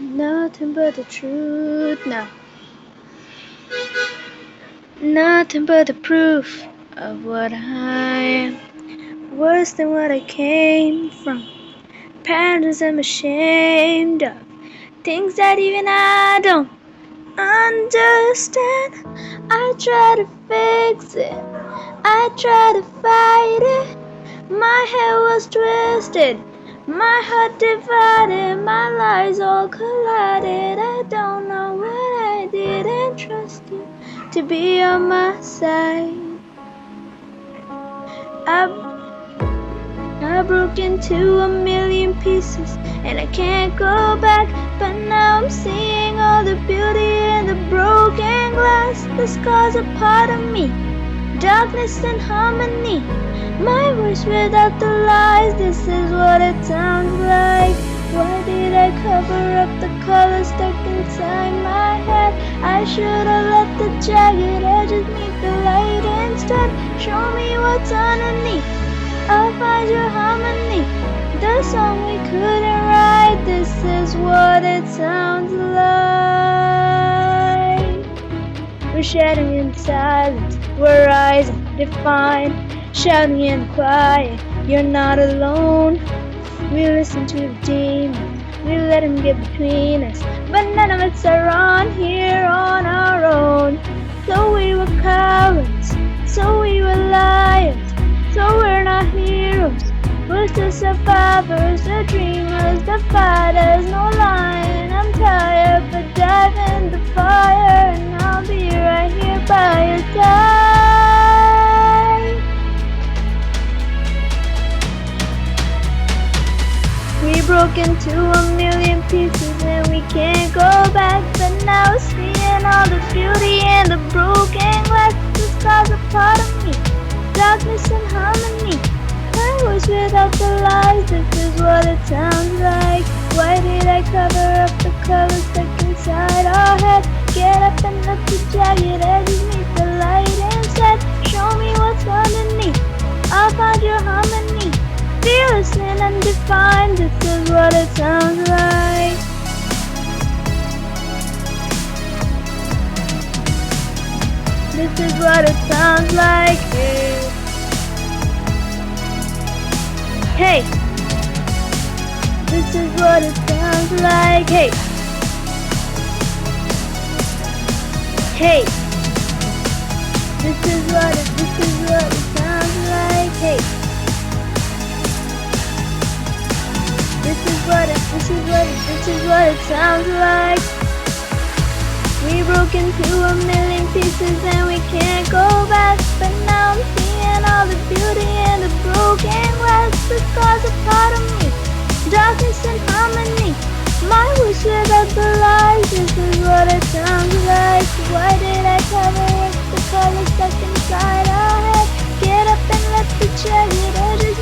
Nothing but the truth now. Nothing but the proof of what I am. Worse than what I came from. Patterns I'm ashamed of. Things that even I don't understand. I try to fix it. I try to fight it. My head was twisted. My heart divided. My lies all collided. I don't know what I did and trust you to be on my side. I broke into a million pieces and I can't go back. But now I'm seeing all the beauty in the broken glass. The scars are part of me, darkness and harmony. My voice without the lies, this is what it sounds like. Why did I cover up the colors stuck inside my head? I should have let the jagged edges meet the light instead. Show me what's underneath, I'll find your harmony. The song we couldn't write, this is what it sounds like. We're shouting in silence, we're rising, defined, shouting in quiet, you're not alone. We listen to the demons, we let them get between us, but none of us are on here on our own. So we were cowards, so we were liars, so we're not heroes, we're the survivors, the dreamers, the fighters, no lying. I'm tired, but dive in the fire, and I'll be right here by your side. We broke into a million pieces and we can't go back, but now we're seeing all the beauty in the broken glass. The scars are part of me, darkness and harmony. My voice without the lies, this is what it sounds like. Why did I cover up the colors stuck inside our head? Get up and let the jagged edges meet the light instead. Show me what's underneath, I'll find your harmony. Fearless and undefined, this is what it sounds like. This is what it sounds like. Hey, this is what it sounds like. Hey, hey, this is what it sounds like. Hey, this is what it sounds like. We broke into a million pieces and we can't go back, but now I'm seeing all the beauty in the broken glass. The scars are part of me, darkness and harmony. My voice without the lies, this is what it sounds like. Why did I cover up the colors stuck inside our head? Get up and let the jagged edges